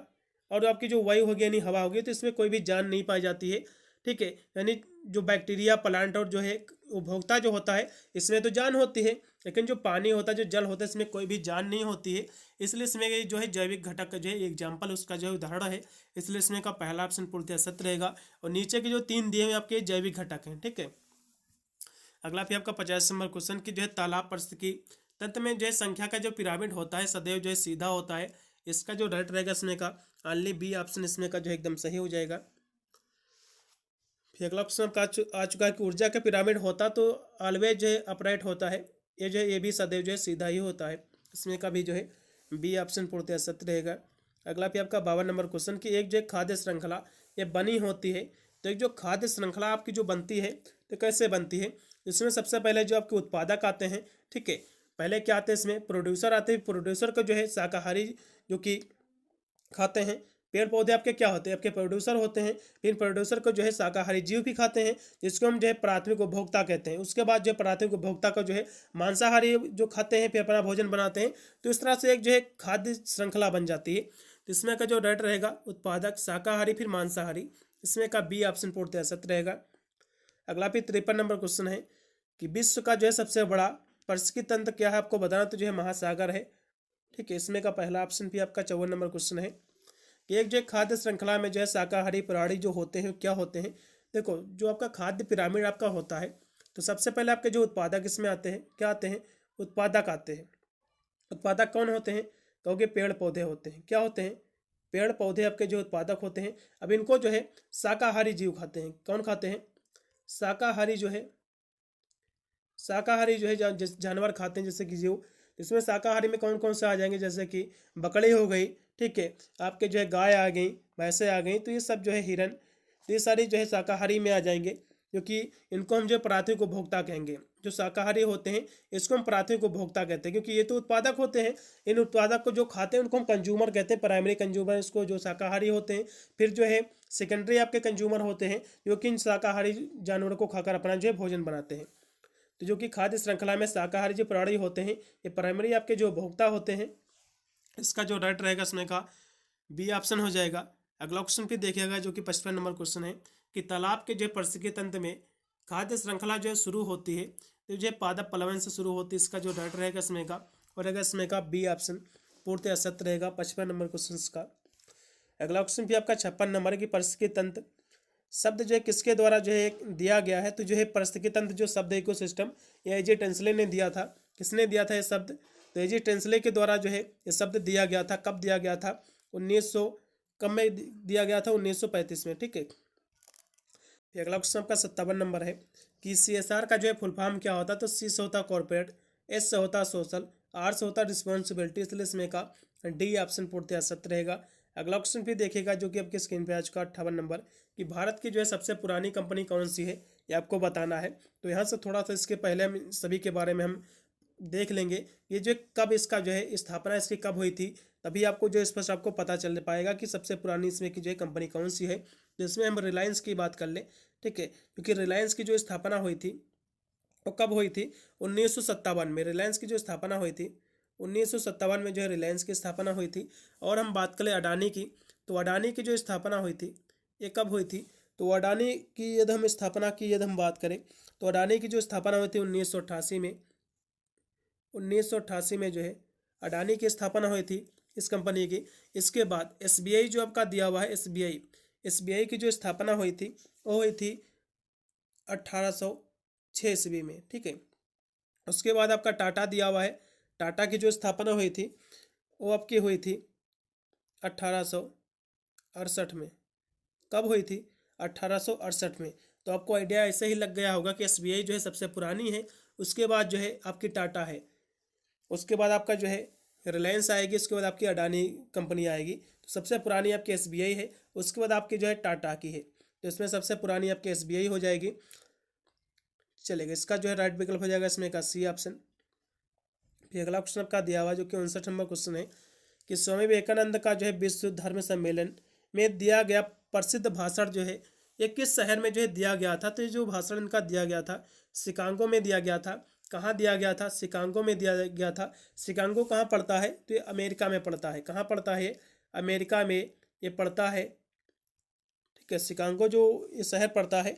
[SPEAKER 1] और आपकी जो वायु होगी यानी हवा होगी, तो इसमें कोई भी जान नहीं पाई जाती है, ठीक है। यानी जो बैक्टीरिया, प्लांट और जो है उपभोक्ता जो होता है इसमें तो जान होती है, लेकिन जो पानी होता है, जो जल होता है, इसमें कोई भी जान नहीं होती है। इसलिए इसमें ये जो है जैविक घटक का जो है एग्जाम्पल उसका जो है उदाहरण है, इसलिए इसमें का पहला ऑप्शन पूर्णतः सत्य रहेगा। और नीचे के जो 3 दिए हुए आपके जैविक घटक हैं, ठीक है। अगला फिर आपका 50 नंबर क्वेश्चन की जो है तालाब पारिस्थितिकी तंत्र में जो है संख्या का जो पिरामिड होता है सदैव जो है सीधा होता है। इसका जो राइट रहेगा इसमें का ऑनली बी ऑप्शन इसमें का जो है एकदम सही हो जाएगा। फिर अगला क्वेश्चन आपका आ चुका है कि ऊर्जा का पिरामिड होता तो ऑलवेज जो है अपराइट होता है, ये जो है ये भी सदैव जो है सीधा ही होता है। इसमें का भी जो है बी ऑप्शन पूर्णतः सत्य रहेगा। अगला भी आपका 52 नंबर क्वेश्चन की एक जो है खाद्य श्रृंखला ये बनी होती है। तो एक जो खाद्य श्रृंखला आपकी जो बनती है तो कैसे बनती है, इसमें सबसे पहले जो आपके उत्पादक आते हैं, ठीक है, पहले क्या आते हैं इसमें प्रोड्यूसर आते हैं। प्रोड्यूसर को जो है शाकाहारी जो कि खाते हैं, पेड़ पौधे आपके क्या होते हैं, आपके प्रोड्यूसर होते हैं। फिर प्रोड्यूसर को जो है शाकाहारी जीव भी खाते हैं जिसको हम जो है प्राथमिक उपभोक्ता कहते हैं। उसके बाद जो है प्राथमिक उपभोक्ता को जो है मांसाहारी जो खाते हैं, फिर अपना भोजन बनाते हैं। तो इस तरह से एक जो है खाद्य श्रृंखला बन जाती है। तो इसमें का जो रेट रहेगा उत्पादक, शाकाहारी, फिर मांसाहारी, इसमें का बी ऑप्शन पूर्णतः सत्य रहेगा। अगला फिर 53 नंबर क्वेश्चन है कि विश्व का जो है सबसे बड़ा पारिस्थितिकी तंत्र क्या है, आपको बताना तो जो है महासागर है, ठीक है। इसमें का पहला ऑप्शन भी आपका 54 नंबर क्वेश्चन है कि एक जो खाद्य श्रृंखला में जो है शाकाहारी प्राणी जो होते हैं क्या होते हैं। देखो जो आपका खाद्य पिरामिड आपका होता है तो सबसे पहले आपके जो उत्पादक इसमें आते हैं, क्या आते हैं, उत्पादक आते हैं। उत्पादक कौन होते हैं, कहोगे पेड़ पौधे होते हैं। क्या होते हैं, पेड़ पौधे आपके जो उत्पादक होते हैं। अब इनको जो है शाकाहारी जीव खाते हैं। कौन खाते हैं, शाकाहारी जो है, शाकाहारी जो है जानवर खाते हैं जैसे कि जीव। इसमें शाकाहारी में कौन कौन से आ जाएंगे, जैसे कि बकरी हो गई, ठीक है, आपके जो है गाय आ गई, भैंसें आ गई, तो ये सब जो है हिरन, तो ये सारी जो है शाकाहारी में आ जाएंगे, क्योंकि इनको हम जो प्राथमिक उपभोक्ता कहेंगे। जो शाकाहारी होते हैं इसको हम प्राथमिक उपभोक्ता कहते हैं, क्योंकि ये तो उत्पादक होते हैं। इन उत्पादक को जो खाते हैं उनको हम कंज्यूमर कहते हैं, प्राइमरी कंज्यूमर इसको जो शाकाहारी होते हैं। फिर जो है सेकेंडरी आपके कंज्यूमर होते हैं जो कि इन शाकाहारी जानवरों को खाकर अपना जो है भोजन बनाते हैं। तो जो कि खाद्य श्रृंखला में शाकाहारी जो प्राणी होते हैं ये प्राइमरी आपके जो उपभोक्ता होते हैं। इसका जो राइट रहेगा इसमें का बी ऑप्शन हो जाएगा। अगला क्वेश्चन फिर देखिएगा जो कि 55 नंबर क्वेश्चन है कि तालाब के जो पारिस्थितिकी तंत्र में खाद्य श्रृंखला जो है शुरू होती है, तो जो पादप प्लवन से शुरू होती है। इसका जो राइट रहेगा इसमें का, और रहेगा इसमें का बी ऑप्शन पूर्णतः सत्य रहेगा 55 नंबर क्वेश्चन का। अगला क्वेश्चन भी आपका 56 नंबर की पारिस्थितिकी तंत्र शब्द जो है किसके द्वारा जो है दिया गया है, तो जो है पारिस्थितिकी तंत्र जो शब्द इकोसिस्टम ये एजी टेंसले ने दिया था। किसने दिया था ये शब्द, तो एजी टेंसले के द्वारा जो है ये शब्द दिया गया था। कब दिया गया था, 1900 कब में दिया गया था, 1935 में। ठीक है। अगला क्वेश्चन आपका 57 नंबर है कि CSR का जो है फुल फॉर्म क्या होता है, तो C से होता कॉर्पोरेट, S से होता सोशल, R से होता रिस्पॉन्सिबिलिटी, इसलिए इसमें का डी ऑप्शन पूर्णतः सत्य रहेगा। अगला क्वेश्चन भी देखिएगा जो कि आपके स्क्रीन पे आ चुका 58 नंबर कि भारत की जो है सबसे पुरानी कंपनी कौन सी है, ये आपको बताना है। तो यहाँ से थोड़ा सा इसके पहले हम सभी के बारे में हम देख लेंगे, ये जो कब इसका जो है स्थापना इसकी कब हुई थी, तभी आपको जो स्पष्ट आपको पता चल पाएगा कि सबसे पुरानी इसमें की जो है कंपनी कौन सी है। तो इसमें हम रिलायंस की बात कर ले। ठीक है, क्योंकि रिलायंस की जो स्थापना हुई थी वो कब हुई थी, 1957 में। रिलायंस की जो स्थापना हुई थी 1957 में जो है रिलायंस की स्थापना हुई थी। और हम बात करें अडानी की, तो अडानी की जो स्थापना हुई थी ये कब हुई थी, तो अडानी की यदि हम स्थापना की यदि हम बात करें तो अडानी की जो स्थापना हुई थी 1988 में। 1988 में जो है अडानी की स्थापना हुई थी इस कंपनी की। इसके बाद SBI जो आपका दिया हुआ है, SBI की जो स्थापना हुई थी वो हुई थी 1806 ईस्वी में। ठीक है। उसके बाद आपका टाटा दिया हुआ है, टाटा की जो स्थापना हुई थी वो आपकी हुई थी 1868 में। कब हुई थी, 1868 में। तो आपको आइडिया ऐसे ही लग गया होगा कि SBI जो है सबसे पुरानी है, उसके बाद जो है आपकी टाटा है, उसके बाद आपका जो है रिलायंस आएगी, उसके बाद आपकी अडानी कंपनी आएगी। तो सबसे पुरानी आपकी SBI है, उसके बाद आपकी जो है टाटा की है। तो इसमें सबसे पुरानी आपकी SBI हो जाएगी। चलेगा, इसका जो है राइट विकल्प हो जाएगा इसमें का C ऑप्शन। फिर अगला क्वेश्चन आपका दिया हुआ जो कि 59 नंबर क्वेश्चन है कि स्वामी विवेकानंद का जो है विश्व धर्म सम्मेलन में दिया गया प्रसिद्ध भाषण जो है ये किस शहर में जो है दिया गया था। तो ये जो भाषण इनका दिया गया था शिकागो में दिया गया था। कहाँ दिया गया था, शिकागो में दिया गया था। शिकागो कहाँ पड़ता है, तो ये अमेरिका में पड़ता है। कहाँ पड़ता है, अमेरिका में ये पड़ता है। ठीक है, शिकागो जो ये शहर पड़ता है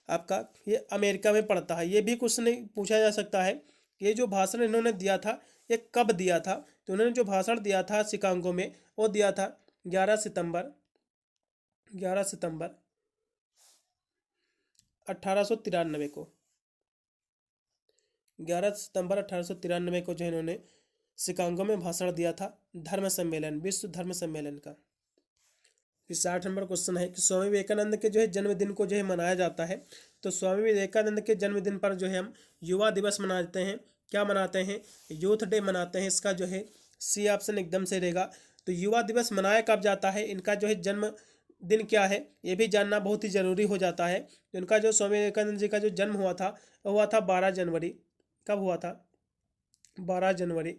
[SPEAKER 1] आपका ये अमेरिका में पड़ता है। ये भी क्वेश्चन पूछा जा सकता है कि ये जो भाषण इन्होंने दिया था ये कब दिया था। तो उन्होंने जो भाषण दिया था शिकागो में वो दिया था 11 सितंबर 1893 को। 11 सितंबर 1893 को जो इन्होंने शिकागो में भाषण दिया था धर्म सम्मेलन, विश्व धर्म सम्मेलन का। 60 नंबर क्वेश्चन है कि स्वामी विवेकानंद के जो है जन्मदिन को जो है मनाया जाता है। तो स्वामी विवेकानंद के जन्मदिन पर जो है हम युवा दिवस मनाते हैं। क्या मनाते हैं, यूथ डे मनाते हैं। इसका जो है C ऑप्शन एकदम से रहेगा। तो युवा दिवस मनाया कब जाता है, इनका जो है जन्म दिन क्या है ये भी जानना बहुत ही जरूरी हो जाता है। इनका जो स्वामी विवेकानंद जी का जो जन्म हुआ था वो हुआ था 12 जनवरी। कब हुआ था, 12 जनवरी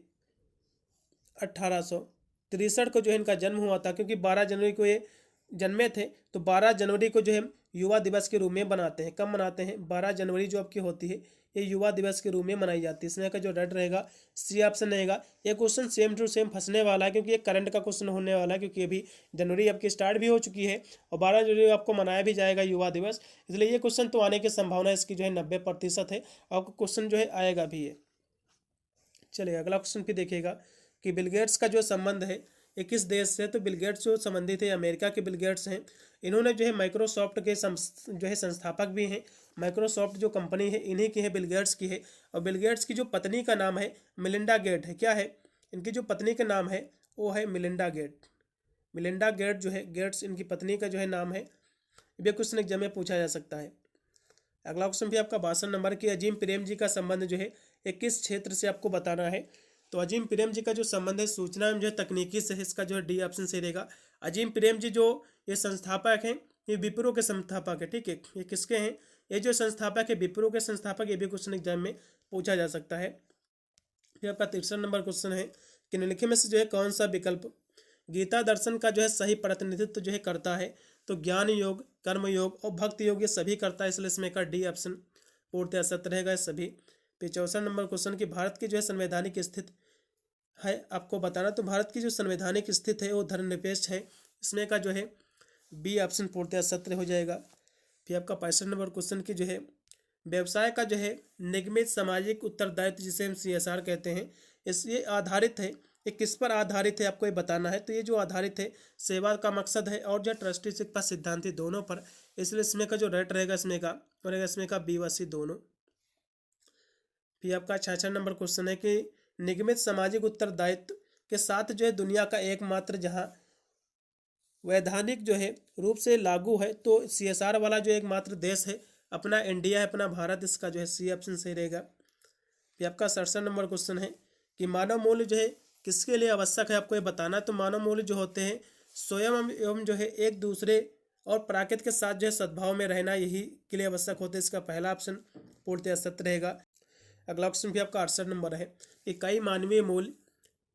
[SPEAKER 1] 1863 को जो है इनका जन्म हुआ था। क्योंकि 12 जनवरी को ये जन्मे थे तो 12 जनवरी को जो है युवा दिवस के रूप में बनाते हैं। कब मनाते हैं, 12 जनवरी जो आपकी होती है ये युवा दिवस के रूप में मनाई जाती है। इसमें का जो राइट रहेगा C ऑप्शन रहेगा। ये क्वेश्चन सेम टू सेम फंसने वाला है क्योंकि ये करंट का क्वेश्चन होने वाला है। क्योंकि अभी जनवरी आपकी स्टार्ट भी हो चुकी है और 12 जनवरी आपको मनाया भी जाएगा युवा दिवस। इसलिए ये क्वेश्चन तो आने की संभावना इसकी जो है 90% है। आपको क्वेश्चन जो है आएगा भी है। चलिए अगला क्वेश्चन भी देखिएगा कि बिल गेट्स का जो संबंध है ये किस देश से। तो बिल गेट्स जो संबंधित है अमेरिका के बिल गेट्स हैं। इन्होंने जो है माइक्रोसॉफ्ट के जो है संस्थापक भी हैं। माइक्रोसॉफ्ट जो कंपनी है इन्हीं की है, बिल गेट्स की है। और बिल गेट्स की जो पत्नी का नाम है मिलिंडा गेट है। क्या है, इनकी जो पत्नी का नाम है वो है मिलिंडा गेट। मिलिंडा गेट जो है, गेट्स इनकी पत्नी का जो है नाम है। ये क्वेश्चन एग्जाम में पूछा जा सकता है। अगला क्वेश्चन भी आपका 62 नंबर की अजीम प्रेम जी का संबंध जो है ये किस क्षेत्र से आपको बताना है। तो अजीम प्रेम जी का जो संबंध है सूचना एवं जो है तकनीकी से है। इसका जो है D ऑप्शन से रहेगा। अजीम प्रेम जी जो ये संस्थापक हैं ये विप्रो के संस्थापक है। ठीक है, ये किसके हैं, ये जो संस्थापक है विप्रो के संस्थापक। ये भी क्वेश्चन एग्जाम में पूछा जा सकता है। फिर आपका 63 नंबर क्वेश्चन है कि निम्नलिखित में से जो है कौन सा विकल्प गीता दर्शन का जो है सही प्रतिनिधित्व जो है करता है। तो ज्ञान योग, कर्म योग और भक्ति योग ये सभी करता है। इसलिए इसमें का D ऑप्शन पूर्णतः सत्य रहेगा सभी। फिर 64 नंबर क्वेश्चन की भारत की जो है संवैधानिक स्थिति है आपको बताना। तो भारत की जो संवैधानिक स्थिति है वो धर्मनिरपेक्ष है। इसमें का जो है B ऑप्शन पूर्णतः सत्य हो जाएगा। फिर आपका 65 नंबर क्वेश्चन की जो है व्यवसाय का जो है निगमित सामाजिक उत्तरदायित्व जिसे हम CSR कहते हैं, इस ये आधारित है, ये किस पर आधारित है आपको ये बताना है। तो ये जो आधारित है सेवा का मकसद है और जो ट्रस्टीशिप का सिद्धांत है दोनों पर, इसलिए इसमें का जो रेट रहेगा इसमें का बी व सी दोनों। फिर आपका 66 नंबर क्वेश्चन है कि निगमित सामाजिक उत्तरदायित्व के साथ जो है दुनिया का एकमात्र जहां वैधानिक जो है रूप से लागू है, तो CSR वाला जो एकमात्र देश है अपना इंडिया है, अपना भारत। इसका जो है सी ऑप्शन सही रहेगा। फिर आपका 67 नंबर क्वेश्चन है कि मानव मूल्य जो है किसके लिए आवश्यक है आपको ये बताना है। तो मानव मूल्य जो होते हैं स्वयं एवं जो है एक दूसरे और प्रकृति के साथ जो है सद्भाव में रहना, यही के लिए आवश्यक होते हैं। इसका पहला ऑप्शन पूर्णतः सत्य रहेगा। अगला क्वेश्चन भी आपका 68 नंबर है कि कई मानवीय मूल्य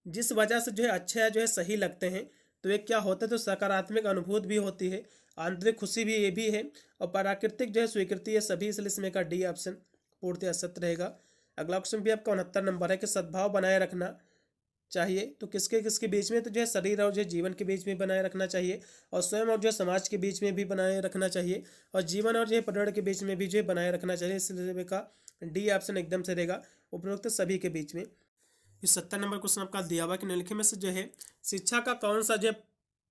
[SPEAKER 1] जिस वजह से जो है अच्छे या जो है सही लगते हैं, तो ये क्या होता है, तो सकारात्मक अनुभूति भी होती है, आंतरिक खुशी भी ये भी है, और प्राकृतिक जो है स्वीकृति है सभी, इसलिए इसमें का डी ऑप्शन पूर्णतः सत्य रहेगा। अगला क्वेश्चन भी आपका 69 नंबर है कि सद्भाव बनाए रखना चाहिए तो किसके किसके बीच में, तो जो है शरीर और जो है जीवन के बीच में बनाए रखना चाहिए, और स्वयं और जो है समाज के बीच में भी बनाए रखना चाहिए, और जीवन और जो है पर्यावरण के बीच में भी जो है बनाए रखना चाहिए, इसलिए का डी ऑप्शन एकदम से रहेगा, उपरोक्त सभी के बीच में। 70 नंबर क्वेश्चन आपका दिया हुआ कि निम्नलिखित में से जो है शिक्षा का कौन सा जो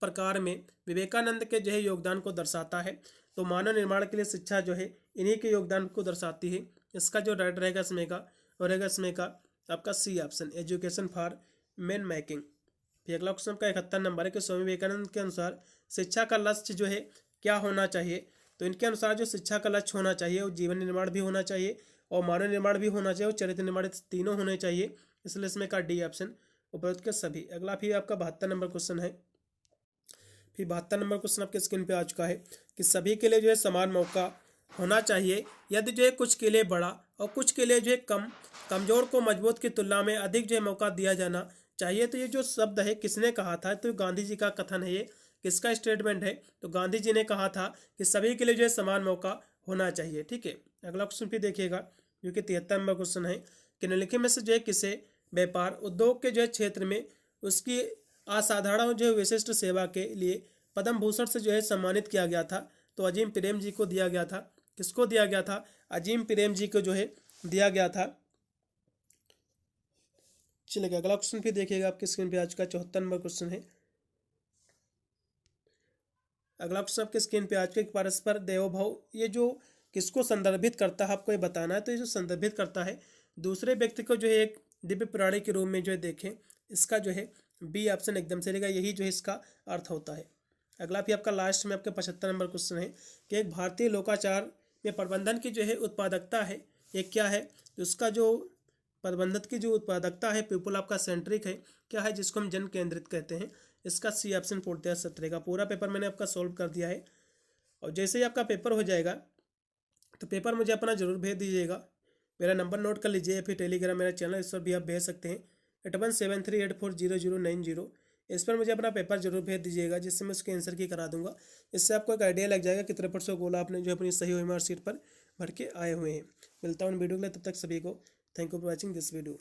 [SPEAKER 1] प्रकार में विवेकानंद के जो है योगदान को दर्शाता है। तो मानव निर्माण के लिए शिक्षा जो है इन्हीं के योगदान को दर्शाती है। इसका जो राइट रहेगा इसमें का और रहेगा इसमें का आपका C option, education for man making. फिर अगला क्वेश्चन का 71 नंबर है कि स्वामी विवेकानंद के अनुसार शिक्षा का लक्ष्य जो है क्या होना चाहिए। तो इनके अनुसार जो शिक्षा का लक्ष्य होना चाहिए वो जीवन निर्माण भी होना चाहिए, और मानव निर्माण भी होना चाहिए, और चरित्र निर्माण, तीनों होने चाहिए, इसलिए इसमें का डी ऑप्शन उपरोक्त के सभी। अगला फिर आपका 72 नंबर क्वेश्चन है। फिर 72 नंबर क्वेश्चन आपके स्क्रीन पे आ चुका है कि सभी के लिए जो है समान मौका होना चाहिए, यदि जो है कुछ के लिए बड़ा और कुछ के लिए जो है कमजोर को मजबूत की तुलना में अधिक जो है मौका दिया जाना चाहिए। तो ये जो शब्द है किसने कहा था, तो गांधी जी का कथन है, ये किसका स्टेटमेंट है, तो गांधी जी ने कहा था कि सभी के लिए जो है समान मौका होना चाहिए। ठीक है, अगला क्वेश्चन फिर देखिएगा जो कि 73 नंबर क्वेश्चन है कि निम्नलिखित में से जो है किसे व्यापार उद्योग के जो है क्षेत्र में उसकी असाधारण जो है विशिष्ट सेवा के लिए पद्म भूषण से जो है सम्मानित किया गया था। तो अजीम प्रेम जी को दिया गया था। किसको दिया गया था, अजीम प्रेम जी को जो है दिया गया था। चलिए अगला क्वेश्चन फिर देखिएगा आपकी स्क्रीन पे आज का 74 नंबर क्वेश्चन है। अगला क्वेश्चन आपके स्क्रीन पे आज के परस्पर देवभाव, ये जो किसको संदर्भित करता है आपको ये बताना है। तो ये जो संदर्भित करता है दूसरे व्यक्ति को जो है एक दिव्य प्राणी के रूप में जो है देखें, इसका जो है बी ऑप्शन एकदम से रहेगा, यही जो है इसका अर्थ होता है। अगला भी आपका लास्ट में आपके 75 नंबर क्वेश्चन है कि एक भारतीय लोकाचार में प्रबंधन की जो है उत्पादकता है ये क्या है। तो उसका जो प्रबंधक की जो उत्पादकता है पीपल आपका सेंट्रिक है, क्या है, जिसको हम जन केंद्रित कहते हैं। इसका सी ऑप्शन पूर्णतः सत्य रहेगा। पूरा पेपर मैंने आपका सॉल्व कर दिया है, और जैसे ही आपका पेपर हो जाएगा तो पेपर मुझे अपना जरूर भेज दीजिएगा। मेरा नंबर नोट कर लीजिए, फिर टेलीग्राम मेरा चैनल, इस पर भी आप भेज सकते हैं 8173840090। इस पर मुझे अपना पेपर जरूर भेज दीजिएगा, जिससे मैं उसके आंसर की करा दूंगा। इससे आपको एक आइडिया लग जाएगा कितने % गोला आपने जो अपनी सही हुई मार्कशीट पर भर के आए हुए हैं। मिलता हूँ वीडियो के लिए, तब तक सभी को thank you for watching this video.